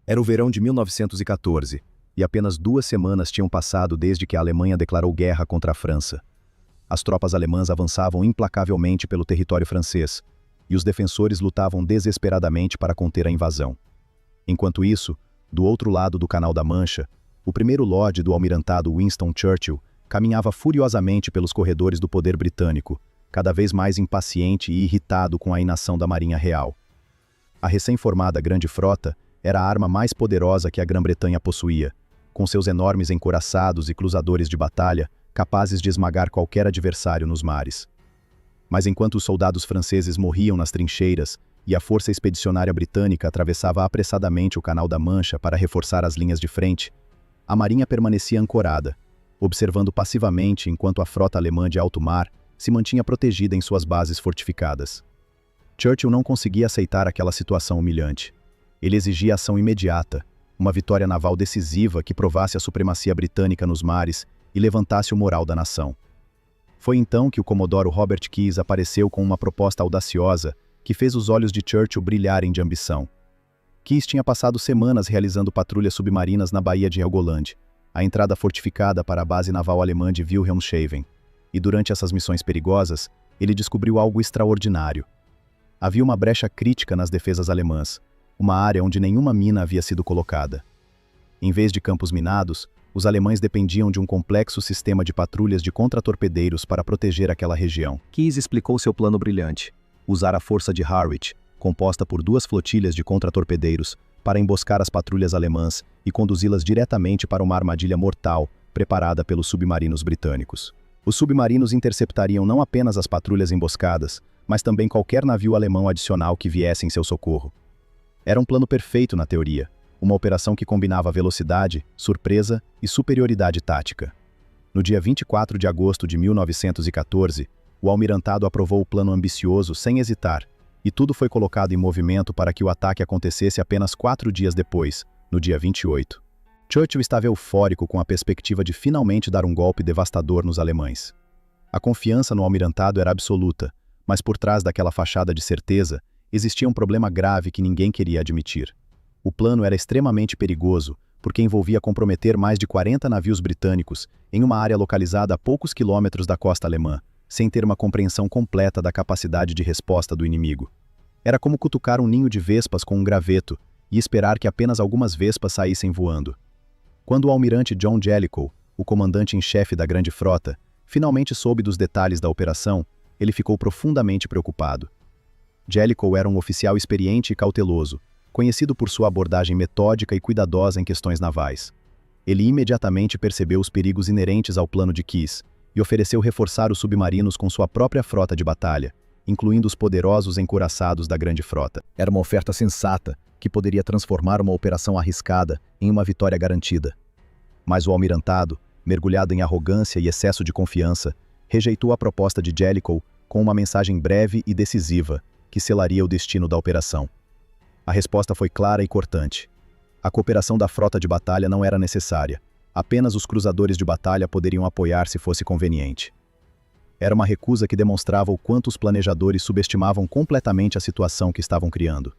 Era o verão de 1914, e apenas 2 semanas tinham passado desde que a Alemanha declarou guerra contra a França. As tropas alemãs avançavam implacavelmente pelo território francês, e os defensores lutavam desesperadamente para conter a invasão. Enquanto isso, do outro lado do Canal da Mancha, o primeiro lorde do almirantado Winston Churchill caminhava furiosamente pelos corredores do poder britânico, cada vez mais impaciente e irritado com a inação da Marinha Real. A recém-formada Grande Frota era a arma mais poderosa que a Grã-Bretanha possuía, com seus enormes encouraçados e cruzadores de batalha capazes de esmagar qualquer adversário nos mares. Mas enquanto os soldados franceses morriam nas trincheiras e a força expedicionária britânica atravessava apressadamente o Canal da Mancha para reforçar as linhas de frente, a marinha permanecia ancorada, observando passivamente enquanto a frota alemã de alto mar se mantinha protegida em suas bases fortificadas. Churchill não conseguia aceitar aquela situação humilhante. Ele exigia ação imediata, uma vitória naval decisiva que provasse a supremacia britânica nos mares e levantasse o moral da nação. Foi então que o comodoro Robert Keyes apareceu com uma proposta audaciosa que fez os olhos de Churchill brilharem de ambição. Keyes tinha passado semanas realizando patrulhas submarinas na Baía de Helgoland, a entrada fortificada para a base naval alemã de Wilhelmshaven, e durante essas missões perigosas, ele descobriu algo extraordinário. Havia uma brecha crítica nas defesas alemãs, uma área onde nenhuma mina havia sido colocada. Em vez de campos minados, os alemães dependiam de um complexo sistema de patrulhas de contratorpedeiros para proteger aquela região. Keyes explicou seu plano brilhante: usar a força de Harwich, composta por 2 flotilhas de contratorpedeiros, para emboscar as patrulhas alemãs e conduzi-las diretamente para uma armadilha mortal preparada pelos submarinos britânicos. Os submarinos interceptariam não apenas as patrulhas emboscadas, mas também qualquer navio alemão adicional que viesse em seu socorro. Era um plano perfeito na teoria, uma operação que combinava velocidade, surpresa e superioridade tática. No dia 24 de agosto de 1914, o almirantado aprovou o plano ambicioso sem hesitar, e tudo foi colocado em movimento para que o ataque acontecesse apenas 4 dias depois, no dia 28. Churchill estava eufórico com a perspectiva de finalmente dar um golpe devastador nos alemães. A confiança no almirantado era absoluta, mas por trás daquela fachada de certeza, existia um problema grave que ninguém queria admitir. O plano era extremamente perigoso, porque envolvia comprometer mais de 40 navios britânicos em uma área localizada a poucos quilômetros da costa alemã, sem ter uma compreensão completa da capacidade de resposta do inimigo. Era como cutucar um ninho de vespas com um graveto e esperar que apenas algumas vespas saíssem voando. Quando o almirante John Jellicoe, o comandante em chefe da Grande Frota, finalmente soube dos detalhes da operação, ele ficou profundamente preocupado. Jellicoe era um oficial experiente e cauteloso, conhecido por sua abordagem metódica e cuidadosa em questões navais. Ele imediatamente percebeu os perigos inerentes ao plano de Keyes e ofereceu reforçar os submarinos com sua própria frota de batalha, incluindo os poderosos encouraçados da Grande Frota. Era uma oferta sensata, que poderia transformar uma operação arriscada em uma vitória garantida. Mas o almirantado, mergulhado em arrogância e excesso de confiança, rejeitou a proposta de Jellicoe com uma mensagem breve e decisiva, que selaria o destino da operação. A resposta foi clara e cortante. A cooperação da frota de batalha não era necessária. Apenas os cruzadores de batalha poderiam apoiar se fosse conveniente. Era uma recusa que demonstrava o quanto os planejadores subestimavam completamente a situação que estavam criando.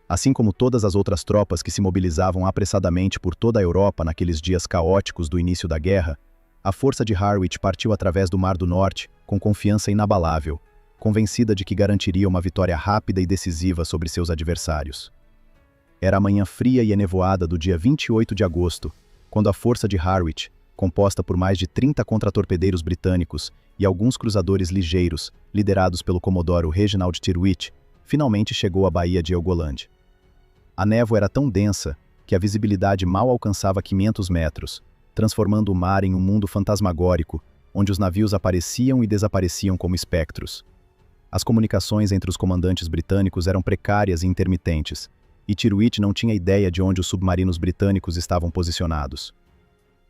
Assim como todas as outras tropas que se mobilizavam apressadamente por toda a Europa naqueles dias caóticos do início da guerra, a força de Harwich partiu através do Mar do Norte com confiança inabalável, convencida de que garantiria uma vitória rápida e decisiva sobre seus adversários. Era a manhã fria e enevoada do dia 28 de agosto, quando a força de Harwich, composta por mais de 30 contratorpedeiros britânicos e alguns cruzadores ligeiros, liderados pelo comodoro Reginald Tyrwhitt, finalmente chegou à Baía de Helgoland. A névoa era tão densa que a visibilidade mal alcançava 500 metros, transformando o mar em um mundo fantasmagórico, onde os navios apareciam e desapareciam como espectros. As comunicações entre os comandantes britânicos eram precárias e intermitentes, e Tyrwhitt não tinha ideia de onde os submarinos britânicos estavam posicionados.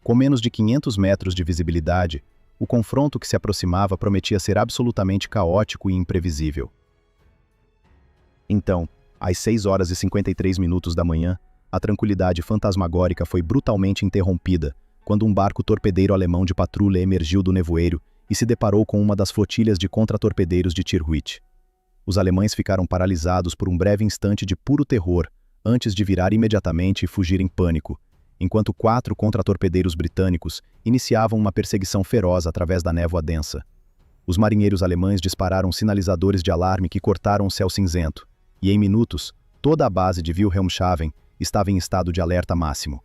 Com menos de 500 metros de visibilidade, o confronto que se aproximava prometia ser absolutamente caótico e imprevisível. Então, às 6h53 da manhã, a tranquilidade fantasmagórica foi brutalmente interrompida quando um barco torpedeiro alemão de patrulha emergiu do nevoeiro e se deparou com uma das flotilhas de contratorpedeiros de Tyrwhitt. Os alemães ficaram paralisados por um breve instante de puro terror, antes de virar imediatamente e fugir em pânico, enquanto 4 contratorpedeiros britânicos iniciavam uma perseguição feroz através da névoa densa. Os marinheiros alemães dispararam sinalizadores de alarme que cortaram o céu cinzento, e em minutos, toda a base de Wilhelmshaven estava em estado de alerta máximo.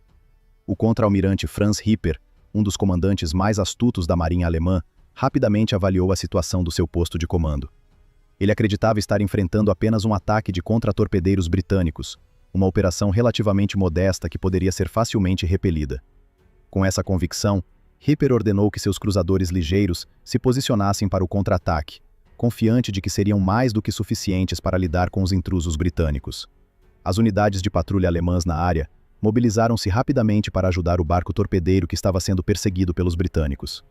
O contra-almirante Franz Hipper, um dos comandantes mais astutos da marinha alemã, rapidamente avaliou a situação do seu posto de comando. Ele acreditava estar enfrentando apenas um ataque de contratorpedeiros britânicos, uma operação relativamente modesta que poderia ser facilmente repelida. Com essa convicção, Hipper ordenou que seus cruzadores ligeiros se posicionassem para o contra-ataque, confiante de que seriam mais do que suficientes para lidar com os intrusos britânicos. As unidades de patrulha alemãs na área mobilizaram-se rapidamente para ajudar o barco torpedeiro que estava sendo perseguido pelos britânicos.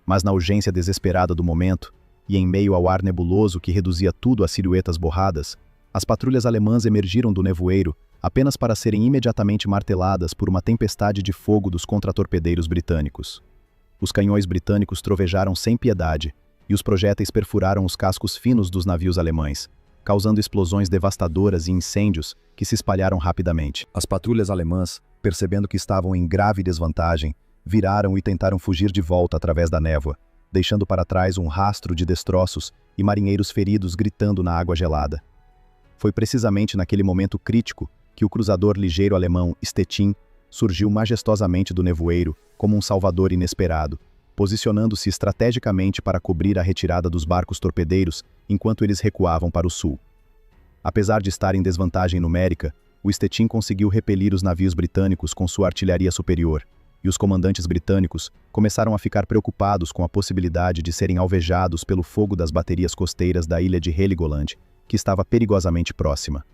Mas na urgência desesperada do momento, e em meio ao ar nebuloso que reduzia tudo a silhuetas borradas, as patrulhas alemãs emergiram do nevoeiro apenas para serem imediatamente marteladas por uma tempestade de fogo dos contratorpedeiros britânicos. Os canhões britânicos trovejaram sem piedade, e os projéteis perfuraram os cascos finos dos navios alemães, causando explosões devastadoras e incêndios que se espalharam rapidamente. As patrulhas alemãs, percebendo que estavam em grave desvantagem, viraram e tentaram fugir de volta através da névoa, deixando para trás um rastro de destroços e marinheiros feridos gritando na água gelada. Foi precisamente naquele momento crítico que o cruzador ligeiro alemão Stettin surgiu majestosamente do nevoeiro como um salvador inesperado, posicionando-se estrategicamente para cobrir a retirada dos barcos torpedeiros enquanto eles recuavam para o sul. Apesar de estar em desvantagem numérica, o Stettin conseguiu repelir os navios britânicos com sua artilharia superior, e os comandantes britânicos começaram a ficar preocupados com a possibilidade de serem alvejados pelo fogo das baterias costeiras da ilha de Heligoland, que estava perigosamente próxima.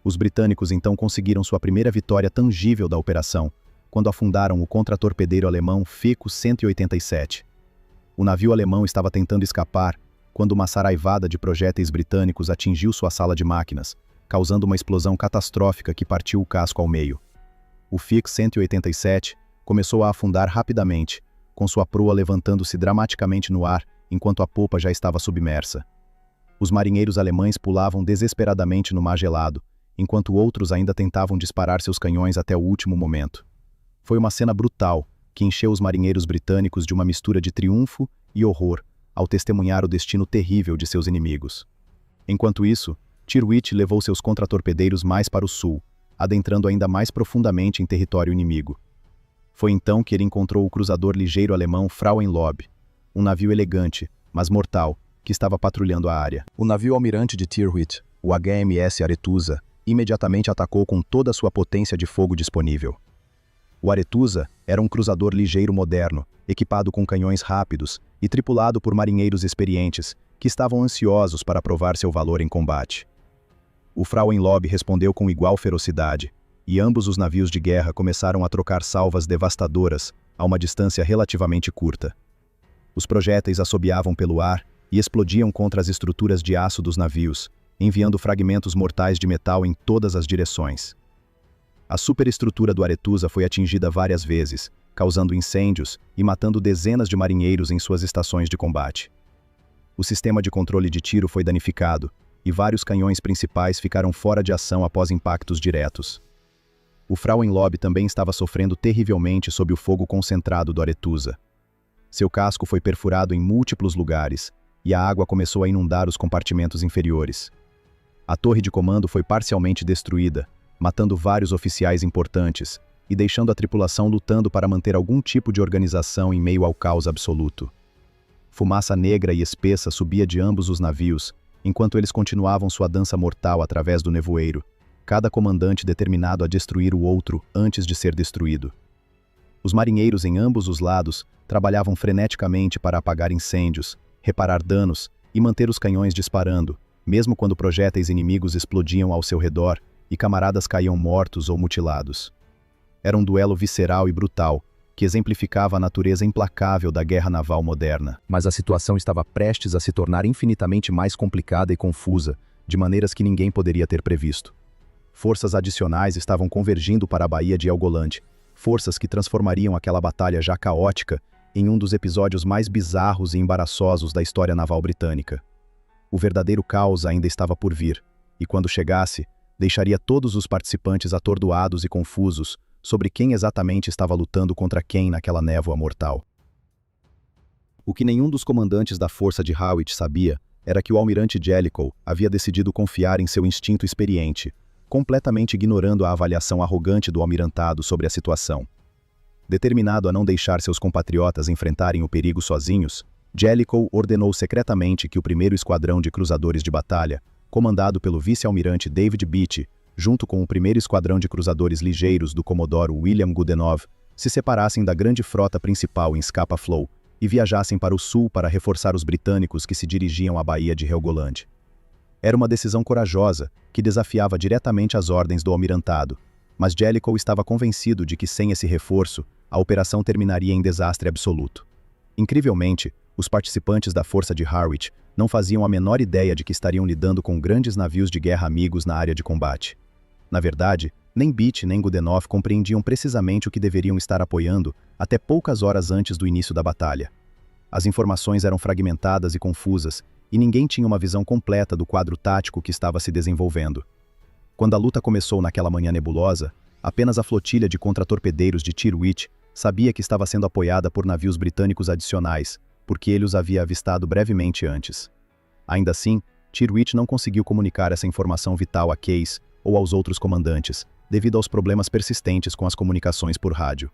Os britânicos então conseguiram sua primeira vitória tangível da operação, quando afundaram o contratorpedeiro alemão Fico 187. O navio alemão estava tentando escapar quando uma saraivada de projéteis britânicos atingiu sua sala de máquinas, causando uma explosão catastrófica que partiu o casco ao meio. O Fico 187 começou a afundar rapidamente, com sua proa levantando-se dramaticamente no ar enquanto a popa já estava submersa. Os marinheiros alemães pulavam desesperadamente no mar gelado, enquanto outros ainda tentavam disparar seus canhões até o último momento. Foi uma cena brutal, que encheu os marinheiros britânicos de uma mistura de triunfo e horror, ao testemunhar o destino terrível de seus inimigos. Enquanto isso, Tyrwhitt levou seus contratorpedeiros mais para o sul, adentrando ainda mais profundamente em território inimigo. Foi então que ele encontrou o cruzador ligeiro alemão Frauenlob, um navio elegante, mas mortal, que estava patrulhando a área. O navio almirante de Tyrwhitt, o HMS Arethusa, imediatamente atacou com toda a sua potência de fogo disponível. O Arethusa era um cruzador ligeiro moderno, equipado com canhões rápidos e tripulado por marinheiros experientes, que estavam ansiosos para provar seu valor em combate. O Frauenlob respondeu com igual ferocidade, e ambos os navios de guerra começaram a trocar salvas devastadoras a uma distância relativamente curta. Os projéteis assobiavam pelo ar e explodiam contra as estruturas de aço dos navios, enviando fragmentos mortais de metal em todas as direções. A superestrutura do Arethusa foi atingida várias vezes, causando incêndios e matando dezenas de marinheiros em suas estações de combate. O sistema de controle de tiro foi danificado, e vários canhões principais ficaram fora de ação após impactos diretos. O Frauenlob também estava sofrendo terrivelmente sob o fogo concentrado do Arethusa. Seu casco foi perfurado em múltiplos lugares, e a água começou a inundar os compartimentos inferiores. A torre de comando foi parcialmente destruída, matando vários oficiais importantes e deixando a tripulação lutando para manter algum tipo de organização em meio ao caos absoluto. Fumaça negra e espessa subia de ambos os navios, enquanto eles continuavam sua dança mortal através do nevoeiro, cada comandante determinado a destruir o outro antes de ser destruído. Os marinheiros em ambos os lados trabalhavam freneticamente para apagar incêndios, reparar danos e manter os canhões disparando, mesmo quando projéteis inimigos explodiam ao seu redor e camaradas caíam mortos ou mutilados. Era um duelo visceral e brutal, que exemplificava a natureza implacável da guerra naval moderna. Mas a situação estava prestes a se tornar infinitamente mais complicada e confusa, de maneiras que ninguém poderia ter previsto. Forças adicionais estavam convergindo para a Baía de Helgoland, forças que transformariam aquela batalha já caótica em um dos episódios mais bizarros e embaraçosos da história naval britânica. O verdadeiro caos ainda estava por vir, e quando chegasse, deixaria todos os participantes atordoados e confusos sobre quem exatamente estava lutando contra quem naquela névoa mortal. O que nenhum dos comandantes da força de Harwich sabia era que o almirante Jellicoe havia decidido confiar em seu instinto experiente, completamente ignorando a avaliação arrogante do almirantado sobre a situação. Determinado a não deixar seus compatriotas enfrentarem o perigo sozinhos, Jellicoe ordenou secretamente que o primeiro esquadrão de cruzadores de batalha, comandado pelo vice-almirante David Beatty, junto com o primeiro esquadrão de cruzadores ligeiros do comodoro William Goodenough, se separassem da grande frota principal em Scapa Flow e viajassem para o sul para reforçar os britânicos que se dirigiam à Baía de Helgoland. Era uma decisão corajosa, que desafiava diretamente as ordens do almirantado, mas Jellicoe estava convencido de que sem esse reforço, a operação terminaria em desastre absoluto. Incrivelmente, os participantes da força de Harwich não faziam a menor ideia de que estariam lidando com grandes navios de guerra amigos na área de combate. Na verdade, nem Beatty nem Goodenough compreendiam precisamente o que deveriam estar apoiando até poucas horas antes do início da batalha. As informações eram fragmentadas e confusas, e ninguém tinha uma visão completa do quadro tático que estava se desenvolvendo. Quando a luta começou naquela manhã nebulosa, apenas a flotilha de contratorpedeiros de Tirwitch sabia que estava sendo apoiada por navios britânicos adicionais, porque ele os havia avistado brevemente antes. Ainda assim, Tirwitch não conseguiu comunicar essa informação vital a Case ou aos outros comandantes, devido aos problemas persistentes com as comunicações por rádio.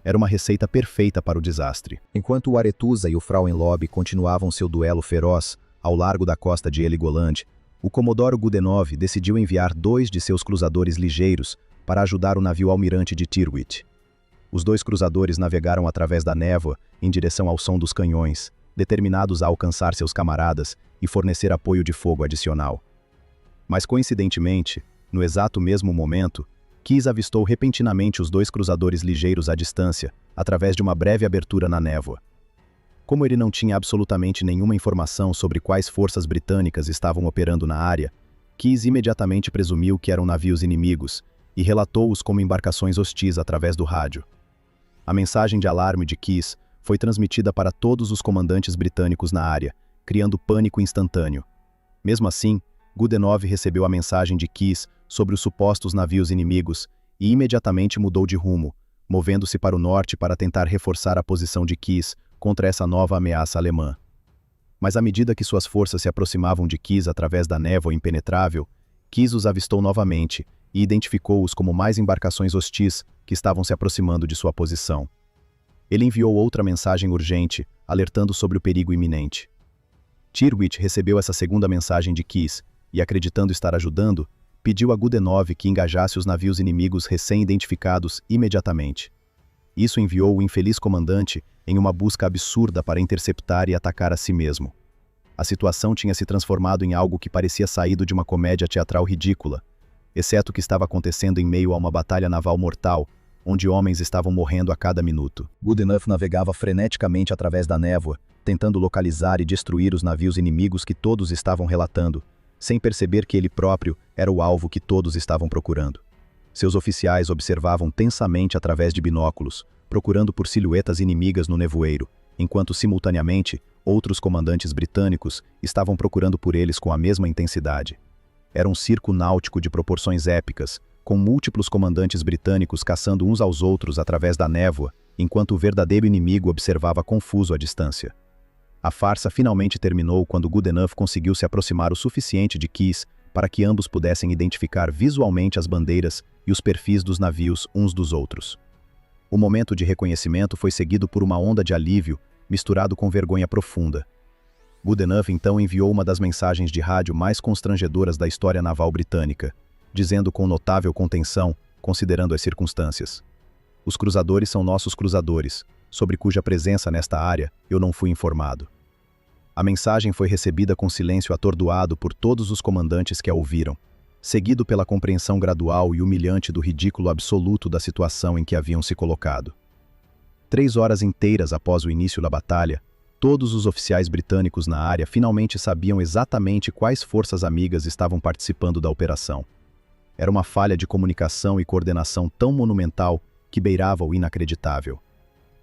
Era uma receita perfeita para o desastre. Enquanto o Arethusa e o Frauenlob continuavam seu duelo feroz ao largo da costa de Heligoland, o comodoro Goodenough decidiu enviar 2 de seus cruzadores ligeiros para ajudar o navio almirante de Tirwitch. Os 2 cruzadores navegaram através da névoa em direção ao som dos canhões, determinados a alcançar seus camaradas e fornecer apoio de fogo adicional. Mas coincidentemente, no exato mesmo momento, Keyes avistou repentinamente os 2 cruzadores ligeiros à distância, através de uma breve abertura na névoa. Como ele não tinha absolutamente nenhuma informação sobre quais forças britânicas estavam operando na área, Keyes imediatamente presumiu que eram navios inimigos e relatou-os como embarcações hostis através do rádio. A mensagem de alarme de Keyes foi transmitida para todos os comandantes britânicos na área, criando pânico instantâneo. Mesmo assim, Goodenough recebeu a mensagem de Keyes sobre os supostos navios inimigos e imediatamente mudou de rumo, movendo-se para o norte para tentar reforçar a posição de Keyes contra essa nova ameaça alemã. Mas à medida que suas forças se aproximavam de Keyes através da névoa impenetrável, Keyes os avistou novamente e identificou-os como mais embarcações hostis que estavam se aproximando de sua posição. Ele enviou outra mensagem urgente, alertando sobre o perigo iminente. Tirwitch recebeu essa segunda mensagem de Keyes e, acreditando estar ajudando, pediu a Goodenough que engajasse os navios inimigos recém-identificados imediatamente. Isso enviou o infeliz comandante em uma busca absurda para interceptar e atacar a si mesmo. A situação tinha se transformado em algo que parecia saído de uma comédia teatral ridícula, exceto que estava acontecendo em meio a uma batalha naval mortal, onde homens estavam morrendo a cada minuto. Goodenough navegava freneticamente através da névoa, tentando localizar e destruir os navios inimigos que todos estavam relatando, sem perceber que ele próprio era o alvo que todos estavam procurando. Seus oficiais observavam tensamente através de binóculos, procurando por silhuetas inimigas no nevoeiro, enquanto simultaneamente outros comandantes britânicos estavam procurando por eles com a mesma intensidade. Era um circo náutico de proporções épicas, com múltiplos comandantes britânicos caçando uns aos outros através da névoa, enquanto o verdadeiro inimigo observava confuso à distância. A farsa finalmente terminou quando Goodenough conseguiu se aproximar o suficiente de Keyes para que ambos pudessem identificar visualmente as bandeiras e os perfis dos navios uns dos outros. O momento de reconhecimento foi seguido por uma onda de alívio, misturado com vergonha profunda. Goodenough então enviou uma das mensagens de rádio mais constrangedoras da história naval britânica, dizendo com notável contenção, considerando as circunstâncias: "Os cruzadores são nossos cruzadores, sobre cuja presença nesta área eu não fui informado." A mensagem foi recebida com silêncio atordoado por todos os comandantes que a ouviram, seguido pela compreensão gradual e humilhante do ridículo absoluto da situação em que haviam se colocado. 3 horas inteiras após o início da batalha, todos os oficiais britânicos na área finalmente sabiam exatamente quais forças amigas estavam participando da operação. Era uma falha de comunicação e coordenação tão monumental que beirava o inacreditável.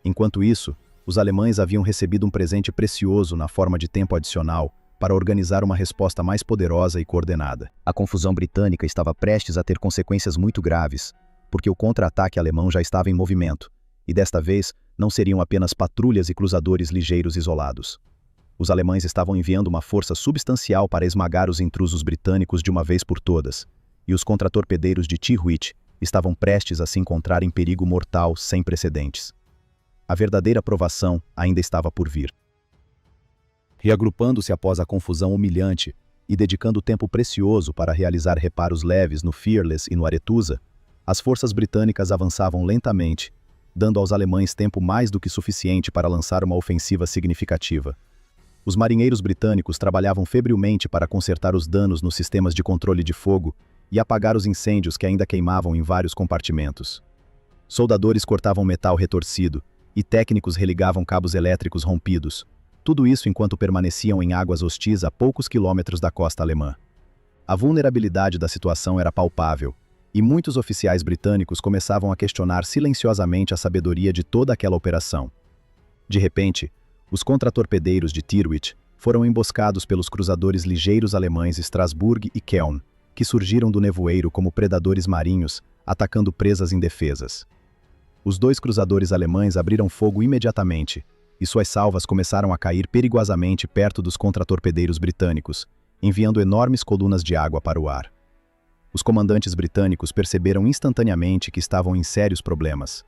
Enquanto isso, os alemães haviam recebido um presente precioso na forma de tempo adicional para organizar uma resposta mais poderosa e coordenada. A confusão britânica estava prestes a ter consequências muito graves, porque o contra-ataque alemão já estava em movimento, e desta vez não seriam apenas patrulhas e cruzadores ligeiros isolados. Os alemães estavam enviando uma força substancial para esmagar os intrusos britânicos de uma vez por todas, e os contratorpedeiros de Tirwitch estavam prestes a se encontrar em perigo mortal sem precedentes. A verdadeira provação ainda estava por vir. Reagrupando-se após a confusão humilhante e dedicando tempo precioso para realizar reparos leves no Fearless e no Arethusa, as forças britânicas avançavam lentamente, dando aos alemães tempo mais do que suficiente para lançar uma ofensiva significativa. Os marinheiros britânicos trabalhavam febrilmente para consertar os danos nos sistemas de controle de fogo e apagar os incêndios que ainda queimavam em vários compartimentos. Soldadores cortavam metal retorcido e técnicos religavam cabos elétricos rompidos, tudo isso enquanto permaneciam em águas hostis a poucos quilômetros da costa alemã. A vulnerabilidade da situação era palpável, e muitos oficiais britânicos começavam a questionar silenciosamente a sabedoria de toda aquela operação. De repente, os contratorpedeiros de Tirwitch foram emboscados pelos cruzadores ligeiros alemães Strasbourg e Keln, que surgiram do nevoeiro como predadores marinhos, atacando presas indefesas. Os dois cruzadores alemães abriram fogo imediatamente, e suas salvas começaram a cair perigosamente perto dos contratorpedeiros britânicos, enviando enormes colunas de água para o ar. Os comandantes britânicos perceberam instantaneamente que estavam em sérios problemas.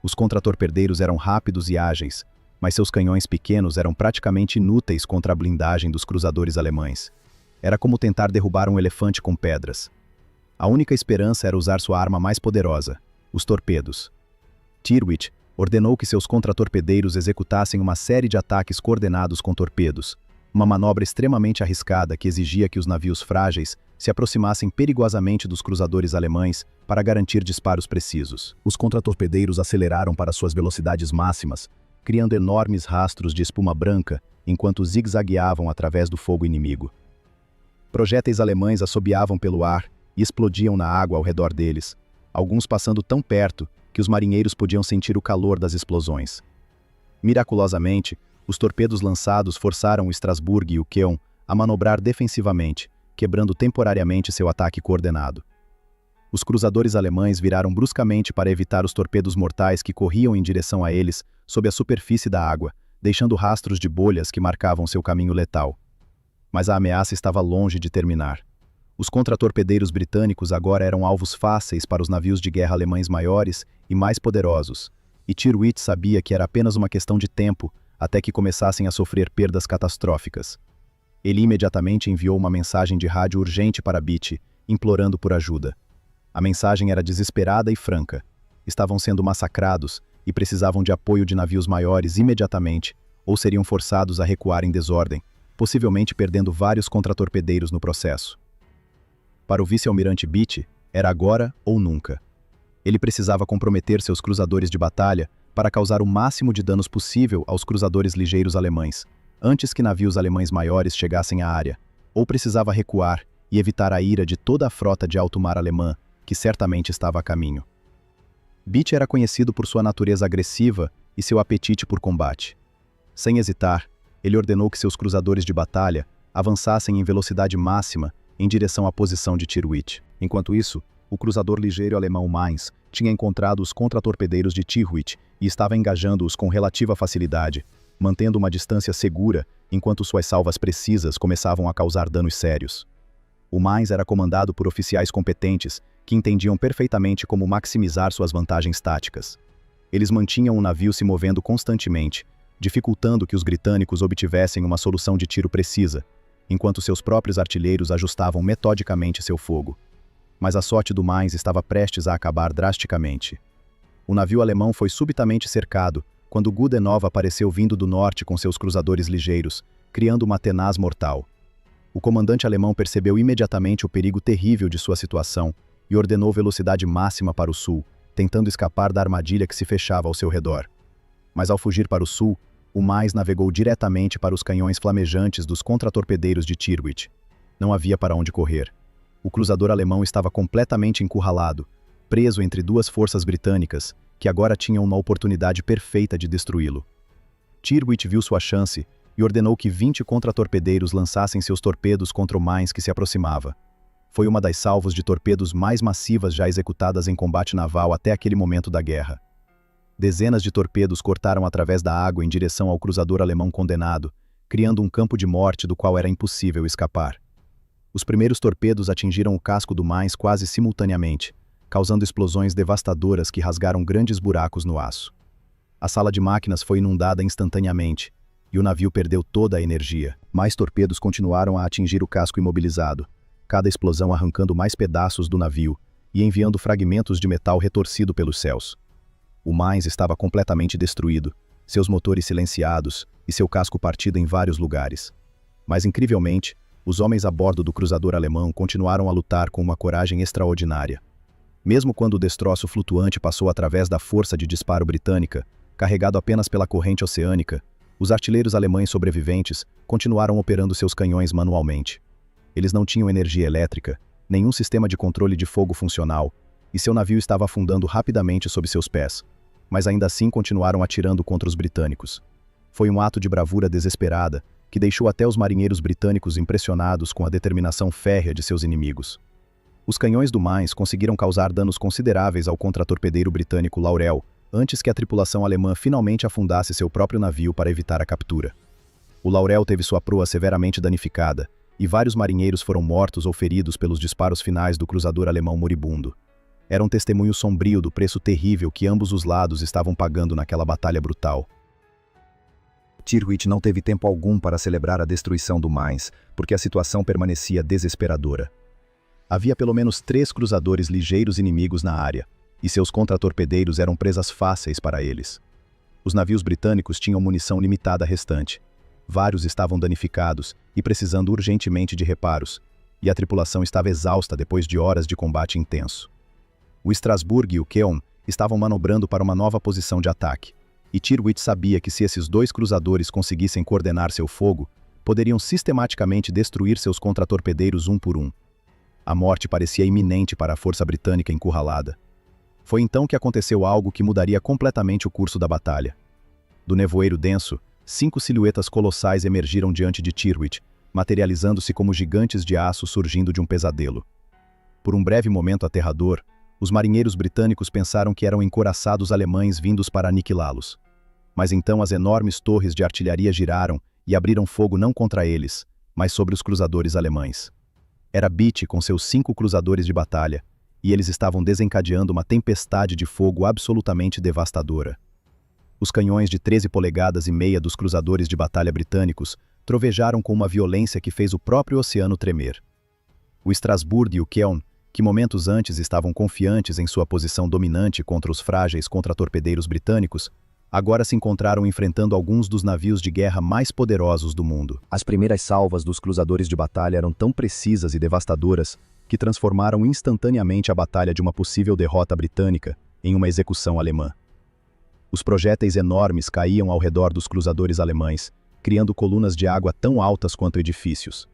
Os contratorpedeiros eram rápidos e ágeis, mas seus canhões pequenos eram praticamente inúteis contra a blindagem dos cruzadores alemães. Era como tentar derrubar um elefante com pedras. A única esperança era usar sua arma mais poderosa, os torpedos. Tirwitch ordenou que seus contratorpedeiros executassem uma série de ataques coordenados com torpedos, uma manobra extremamente arriscada que exigia que os navios frágeis se aproximassem perigosamente dos cruzadores alemães para garantir disparos precisos. Os contratorpedeiros aceleraram para suas velocidades máximas, criando enormes rastros de espuma branca enquanto zigue-zagueavam através do fogo inimigo. Projéteis alemães assobiavam pelo ar e explodiam na água ao redor deles, alguns passando tão perto que os marinheiros podiam sentir o calor das explosões. Miraculosamente, os torpedos lançados forçaram o Strasbourg e o Keln a manobrar defensivamente, quebrando temporariamente seu ataque coordenado. Os cruzadores alemães viraram bruscamente para evitar os torpedos mortais que corriam em direção a eles sob a superfície da água, deixando rastros de bolhas que marcavam seu caminho letal. Mas a ameaça estava longe de terminar. Os contratorpedeiros britânicos agora eram alvos fáceis para os navios de guerra alemães maiores e mais poderosos, e Tirwitch sabia que era apenas uma questão de tempo até que começassem a sofrer perdas catastróficas. Ele imediatamente enviou uma mensagem de rádio urgente para Beatty, implorando por ajuda. A mensagem era desesperada e franca. Estavam sendo massacrados e precisavam de apoio de navios maiores imediatamente, ou seriam forçados a recuar em desordem, possivelmente perdendo vários contratorpedeiros no processo. Para o vice-almirante Beatty, era agora ou nunca. Ele precisava comprometer seus cruzadores de batalha para causar o máximo de danos possível aos cruzadores ligeiros alemães, antes que navios alemães maiores chegassem à área, ou precisava recuar e evitar a ira de toda a frota de alto mar alemã, que certamente estava a caminho. Beatty era conhecido por sua natureza agressiva e seu apetite por combate. Sem hesitar, ele ordenou que seus cruzadores de batalha avançassem em velocidade máxima em direção à posição de Tirwitch. Enquanto isso, o cruzador ligeiro alemão Mainz tinha encontrado os contratorpedeiros de Tirwitch e estava engajando-os com relativa facilidade, mantendo uma distância segura enquanto suas salvas precisas começavam a causar danos sérios. O Mainz era comandado por oficiais competentes que entendiam perfeitamente como maximizar suas vantagens táticas. Eles mantinham o navio se movendo constantemente, dificultando que os britânicos obtivessem uma solução de tiro precisa, enquanto seus próprios artilheiros ajustavam metodicamente seu fogo. Mas a sorte do Mainz estava prestes a acabar drasticamente. O navio alemão foi subitamente cercado quando Goodenough apareceu vindo do norte com seus cruzadores ligeiros, criando uma tenaz mortal. O comandante alemão percebeu imediatamente o perigo terrível de sua situação e ordenou velocidade máxima para o sul, tentando escapar da armadilha que se fechava ao seu redor. Mas ao fugir para o sul, o Mainz navegou diretamente para os canhões flamejantes dos contratorpedeiros de Tirwitch. Não havia para onde correr. O cruzador alemão estava completamente encurralado, preso entre duas forças britânicas, que agora tinham uma oportunidade perfeita de destruí-lo. Tirwitch viu sua chance e ordenou que 20 contratorpedeiros lançassem seus torpedos contra o Mainz que se aproximava. Foi uma das salvos de torpedos mais massivas já executadas em combate naval até aquele momento da guerra. Dezenas de torpedos cortaram através da água em direção ao cruzador alemão condenado, criando um campo de morte do qual era impossível escapar. Os primeiros torpedos atingiram o casco do Mainz quase simultaneamente, causando explosões devastadoras que rasgaram grandes buracos no aço. A sala de máquinas foi inundada instantaneamente, e o navio perdeu toda a energia. Mais torpedos continuaram a atingir o casco imobilizado, cada explosão arrancando mais pedaços do navio e enviando fragmentos de metal retorcido pelos céus. O Mainz estava completamente destruído, seus motores silenciados e seu casco partido em vários lugares. Mas, incrivelmente, os homens a bordo do cruzador alemão continuaram a lutar com uma coragem extraordinária. Mesmo quando o destroço flutuante passou através da força de disparo britânica, carregado apenas pela corrente oceânica, os artilheiros alemães sobreviventes continuaram operando seus canhões manualmente. Eles não tinham energia elétrica, nenhum sistema de controle de fogo funcional, e seu navio estava afundando rapidamente sob seus pés. Mas ainda assim continuaram atirando contra os britânicos. Foi um ato de bravura desesperada, que deixou até os marinheiros britânicos impressionados com a determinação férrea de seus inimigos. Os canhões do Mainz conseguiram causar danos consideráveis ao contratorpedeiro britânico Laurel, antes que a tripulação alemã finalmente afundasse seu próprio navio para evitar a captura. O Laurel teve sua proa severamente danificada, e vários marinheiros foram mortos ou feridos pelos disparos finais do cruzador alemão moribundo. Era um testemunho sombrio do preço terrível que ambos os lados estavam pagando naquela batalha brutal. Tirwitz não teve tempo algum para celebrar a destruição do Mainz, porque a situação permanecia desesperadora. Havia pelo menos 3 cruzadores ligeiros inimigos na área, e seus contratorpedeiros eram presas fáceis para eles. Os navios britânicos tinham munição limitada restante. Vários estavam danificados e precisando urgentemente de reparos, e a tripulação estava exausta depois de horas de combate intenso. O Strasbourg e o Keon estavam manobrando para uma nova posição de ataque, e Tirwitz sabia que se esses 2 cruzadores conseguissem coordenar seu fogo, poderiam sistematicamente destruir seus contratorpedeiros um por um. A morte parecia iminente para a força britânica encurralada. Foi então que aconteceu algo que mudaria completamente o curso da batalha. Do nevoeiro denso, 5 silhuetas colossais emergiram diante de Tirwitz, materializando-se como gigantes de aço surgindo de um pesadelo. Por um breve momento aterrador, os marinheiros britânicos pensaram que eram encouraçados alemães vindos para aniquilá-los. Mas então as enormes torres de artilharia giraram e abriram fogo não contra eles, mas sobre os cruzadores alemães. Era Beatty com seus 5 cruzadores de batalha, e eles estavam desencadeando uma tempestade de fogo absolutamente devastadora. Os canhões de 13 polegadas e meia dos cruzadores de batalha britânicos trovejaram com uma violência que fez o próprio oceano tremer. O Strasbourg e o Keon, que momentos antes estavam confiantes em sua posição dominante contra os frágeis contratorpedeiros britânicos, agora se encontraram enfrentando alguns dos navios de guerra mais poderosos do mundo. As primeiras salvas dos cruzadores de batalha eram tão precisas e devastadoras que transformaram instantaneamente a batalha de uma possível derrota britânica em uma execução alemã. Os projéteis enormes caíam ao redor dos cruzadores alemães, criando colunas de água tão altas quanto edifícios.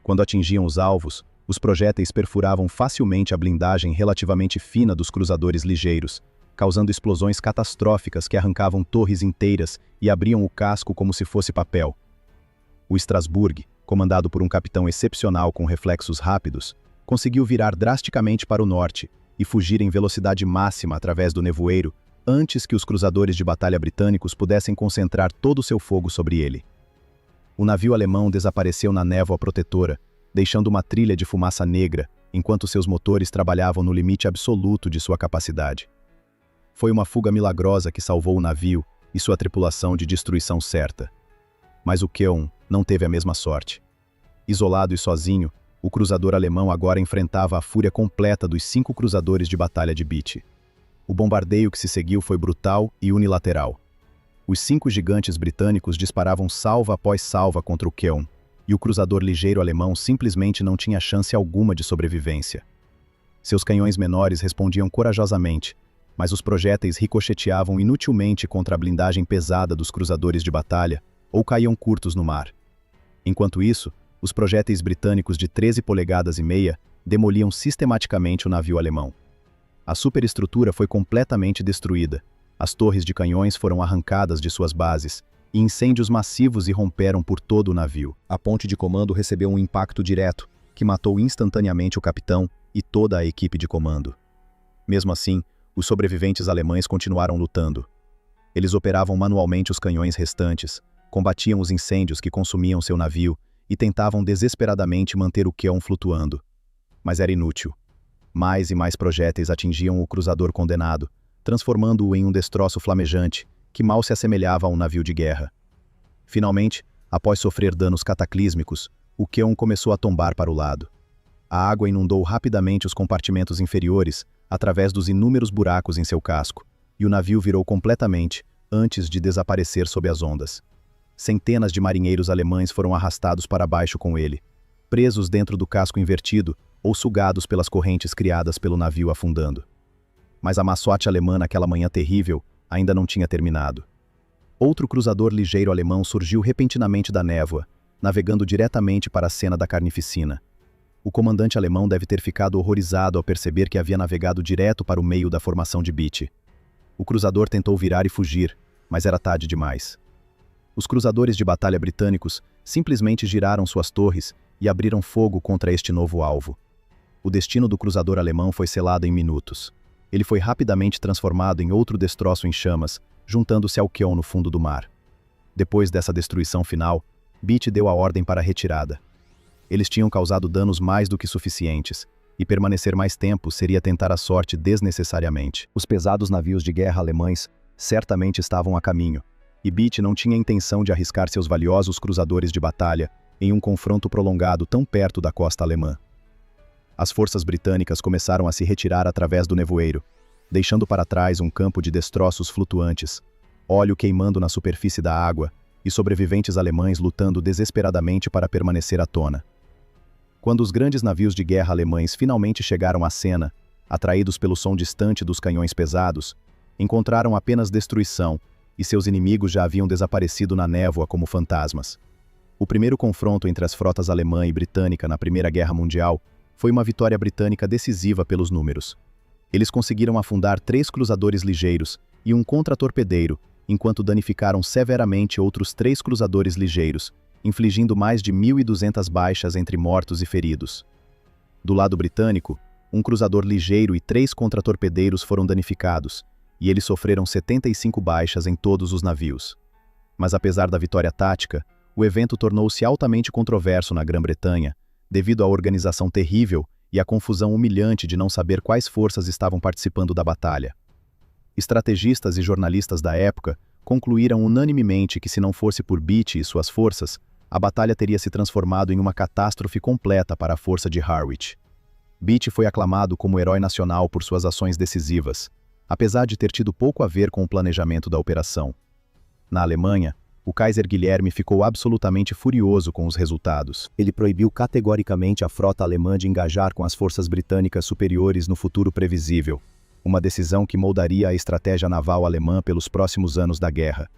Quando atingiam os alvos, os projéteis perfuravam facilmente a blindagem relativamente fina dos cruzadores ligeiros, causando explosões catastróficas que arrancavam torres inteiras e abriam o casco como se fosse papel. O Strasbourg, comandado por um capitão excepcional com reflexos rápidos, conseguiu virar drasticamente para o norte e fugir em velocidade máxima através do nevoeiro antes que os cruzadores de batalha britânicos pudessem concentrar todo o seu fogo sobre ele. O navio alemão desapareceu na névoa protetora, deixando uma trilha de fumaça negra, enquanto seus motores trabalhavam no limite absoluto de sua capacidade. Foi uma fuga milagrosa que salvou o navio e sua tripulação de destruição certa. Mas o Keon não teve a mesma sorte. Isolado e sozinho, o cruzador alemão agora enfrentava a fúria completa dos 5 cruzadores de batalha de Beatty. O bombardeio que se seguiu foi brutal e unilateral. Os 5 gigantes britânicos disparavam salva após salva contra o Keon, e o cruzador ligeiro alemão simplesmente não tinha chance alguma de sobrevivência. Seus canhões menores respondiam corajosamente, mas os projéteis ricocheteavam inutilmente contra a blindagem pesada dos cruzadores de batalha ou caíam curtos no mar. Enquanto isso, os projéteis britânicos de 13 polegadas e meia demoliam sistematicamente o navio alemão. A superestrutura foi completamente destruída, as torres de canhões foram arrancadas de suas bases, e incêndios massivos irromperam por todo o navio. A ponte de comando recebeu um impacto direto, que matou instantaneamente o capitão e toda a equipe de comando. Mesmo assim, os sobreviventes alemães continuaram lutando. Eles operavam manualmente os canhões restantes, combatiam os incêndios que consumiam seu navio e tentavam desesperadamente manter o Keon flutuando. Mas era inútil. Mais e mais projéteis atingiam o cruzador condenado, transformando-o em um destroço flamejante, que mal se assemelhava a um navio de guerra. Finalmente, após sofrer danos cataclísmicos, o Keon começou a tombar para o lado. A água inundou rapidamente os compartimentos inferiores, através dos inúmeros buracos em seu casco, e o navio virou completamente, antes de desaparecer sob as ondas. Centenas de marinheiros alemães foram arrastados para baixo com ele, presos dentro do casco invertido ou sugados pelas correntes criadas pelo navio afundando. Mas a má sorte alemã naquela manhã terrível ainda não tinha terminado. Outro cruzador ligeiro alemão surgiu repentinamente da névoa, navegando diretamente para a cena da carnificina. O comandante alemão deve ter ficado horrorizado ao perceber que havia navegado direto para o meio da formação de Beatty. O cruzador tentou virar e fugir, mas era tarde demais. Os cruzadores de batalha britânicos simplesmente giraram suas torres e abriram fogo contra este novo alvo. O destino do cruzador alemão foi selado em minutos. Ele foi rapidamente transformado em outro destroço em chamas, juntando-se ao Keon no fundo do mar. Depois dessa destruição final, Beatty deu a ordem para a retirada. Eles tinham causado danos mais do que suficientes, e permanecer mais tempo seria tentar a sorte desnecessariamente. Os pesados navios de guerra alemães certamente estavam a caminho, e Beatty não tinha intenção de arriscar seus valiosos cruzadores de batalha em um confronto prolongado tão perto da costa alemã. As forças britânicas começaram a se retirar através do nevoeiro, deixando para trás um campo de destroços flutuantes, óleo queimando na superfície da água e sobreviventes alemães lutando desesperadamente para permanecer à tona. Quando os grandes navios de guerra alemães finalmente chegaram à cena, atraídos pelo som distante dos canhões pesados, encontraram apenas destruição e seus inimigos já haviam desaparecido na névoa como fantasmas. O primeiro confronto entre as frotas alemã e britânica na Primeira Guerra Mundial foi uma vitória britânica decisiva pelos números. Eles conseguiram afundar 3 cruzadores ligeiros e um contratorpedeiro, enquanto danificaram severamente outros 3 cruzadores ligeiros, infligindo mais de 1.200 baixas entre mortos e feridos. Do lado britânico, um cruzador ligeiro e 3 contratorpedeiros foram danificados, e eles sofreram 75 baixas em todos os navios. Mas apesar da vitória tática, o evento tornou-se altamente controverso na Grã-Bretanha, devido à organização terrível e à confusão humilhante de não saber quais forças estavam participando da batalha. Estrategistas e jornalistas da época concluíram unanimemente que se não fosse por Beatty e suas forças, a batalha teria se transformado em uma catástrofe completa para a força de Harwich. Beatty foi aclamado como herói nacional por suas ações decisivas, apesar de ter tido pouco a ver com o planejamento da operação. Na Alemanha, o Kaiser Guilherme ficou absolutamente furioso com os resultados. Ele proibiu categoricamente a frota alemã de engajar com as forças britânicas superiores no futuro previsível, uma decisão que moldaria a estratégia naval alemã pelos próximos anos da guerra.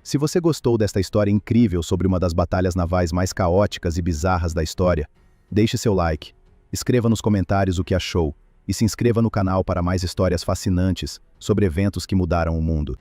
Se você gostou desta história incrível sobre uma das batalhas navais mais caóticas e bizarras da história, deixe seu like, escreva nos comentários o que achou e se inscreva no canal para mais histórias fascinantes sobre eventos que mudaram o mundo.